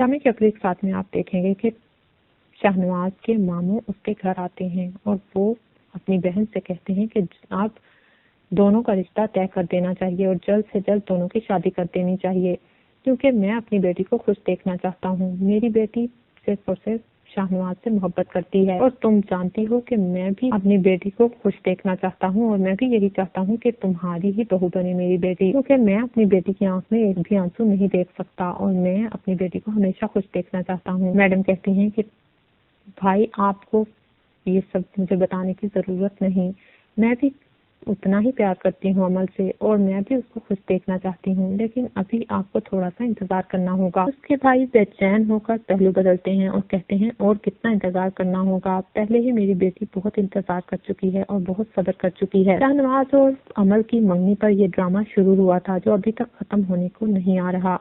ड्रामे के अगले साथ में आप देखेंगे कि शाहनवाज के मामू उसके घर आते हैं और वो अपनी बहन से कहते हैं कि आप दोनों का रिश्ता तय कर देना चाहिए और जल्द से जल्द दोनों की शादी कर देनी चाहिए, क्योंकि मैं अपनी बेटी को खुश देखना चाहता हूँ। मेरी बेटी सिर्फ और सिर्फ शाहनवाज से मोहब्बत करती है और तुम जानती हो कि मैं भी अपनी बेटी को खुश देखना चाहता हूँ और मैं भी यही चाहता हूँ कि तुम्हारी ही बहू बने मेरी बेटी, क्योंकि मैं अपनी बेटी की आंख में एक भी आंसू नहीं देख सकता और मैं अपनी बेटी को हमेशा खुश देखना चाहता हूँ। मैडम कहती हैं कि भाई आपको ये सब मुझे बताने की जरूरत नहीं, मैं भी उतना ही प्यार करती हूँ अमल से और मैं भी उसको खुश देखना चाहती हूँ, लेकिन अभी आपको थोड़ा सा इंतजार करना होगा। उसके भाई बेचैन होकर पहलू बदलते हैं और कहते हैं और कितना इंतजार करना होगा, पहले ही मेरी बेटी बहुत इंतजार कर चुकी है और बहुत सब्र कर चुकी है। शाहनवाज और अमल की मंगनी पर यह ड्रामा शुरू हुआ था जो अभी तक खत्म होने को नहीं आ रहा।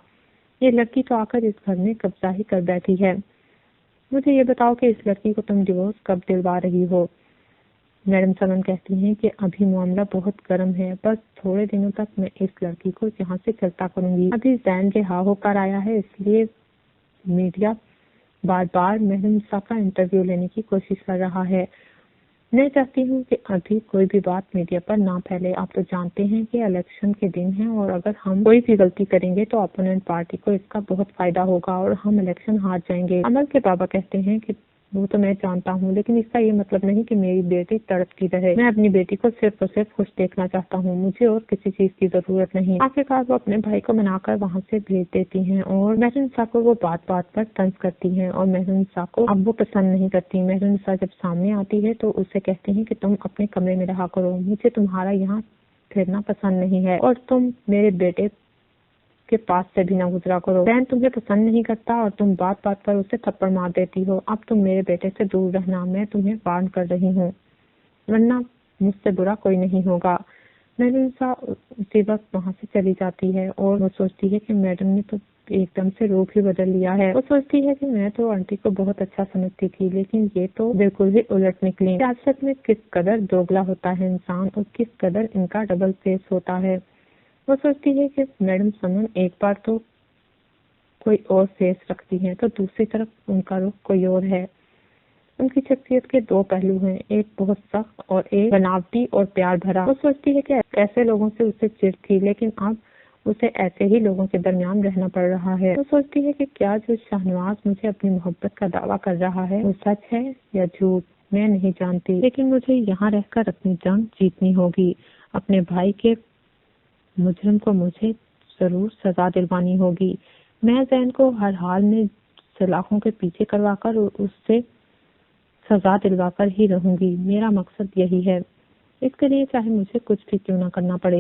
ये लड़की तो आकर इस घर में कब्जा ही कर बैठी है। मुझे ये बताओ कि इस लड़की को तुम डिवोर्स कब दिलवा रही हो? मैडम सनम कहती हैं कि अभी मामला बहुत गर्म है, बस थोड़े दिनों तक मैं इस लड़की को यहाँ से चलता करूंगी। अभी जैन रिहा होकर आया है, इसलिए मीडिया बार बार मैडम सा का इंटरव्यू लेने की कोशिश कर रहा है। मैं चाहती हूँ कि अभी कोई भी बात मीडिया पर ना फैले। आप तो जानते हैं कि इलेक्शन के दिन है और अगर हम कोई भी गलती करेंगे तो अपोनेंट पार्टी को इसका बहुत फायदा होगा और हम इलेक्शन हार जाएंगे। अमल के बाबा कहते हैं कि वो तो मैं जानता हूँ, लेकिन इसका ये मतलब नहीं कि मेरी बेटी तड़पती रहे। मैं अपनी बेटी को सिर्फ और सिर्फ खुश देखना चाहता हूँ, मुझे और किसी चीज की जरूरत नहीं। आखिरकार वो अपने भाई को मनाकर वहाँ से भेज देती हैं और मेहरुनिसा को वो बात बात पर तंज करती हैं और मेहरुनिसा को अब वो पसंद नहीं करती। मेहरुनिसा जब सामने आती है तो उससे कहती है कि तुम अपने कमरे में रहा करो, मुझे तुम्हारा यहाँ फिरना पसंद नहीं है और तुम मेरे बेटे के पास से भी ना गुजरा करो। बहन तुम्हें पसंद नहीं करता और तुम बात बात पर उसे थप्पड़ मार देती हो। अब तुम मेरे बेटे से दूर रहना, मैं तुम्हें वार्न कर रही हूँ, वरना मुझसे बुरा कोई नहीं होगा। मेहरुनिसा उसी वक्त वहाँ से चली जाती है और वो सोचती है कि मैडम ने तो एकदम से रूप ही बदल लिया है। वो सोचती है कि मैं तो आंटी को बहुत अच्छा समझती थी, लेकिन ये तो बिल्कुल ही उलट निकली। सियासत में किस कदर दोगला होता है इंसान और किस कदर इनका डबल फेस होता है। वो सोचती है कि मैडम समन एक बार तो कोई और फेस रखती हैं तो दूसरी तरफ उनका रुख कोई और है। उनकी शख्सियत के दो पहलू हैं, एक बहुत सख्त और एक बनावटी और प्यार भरा। वो सोचती है कि ऐसे लोगों से उसे चिढ़ थी, लेकिन अब उसे ऐसे ही लोगों के दरमियान रहना पड़ रहा है। वो सोचती है कि क्या जो शाहनवाज मुझे अपनी मोहब्बत का दावा कर रहा है वो सच है या झूठ, मैं नहीं जानती, लेकिन मुझे यहाँ रहकर अपनी जंग जीतनी होगी। अपने भाई के मुजरिम को मुझे जरूर सजा दिलवानी होगी। मैं जैन को हर हाल में सलाखों के पीछे करवाकर उससे सजा दिलवाकर ही रहूंगी। मेरा मकसद यही है, इसके लिए चाहे मुझे कुछ भी क्यों ना करना पड़े।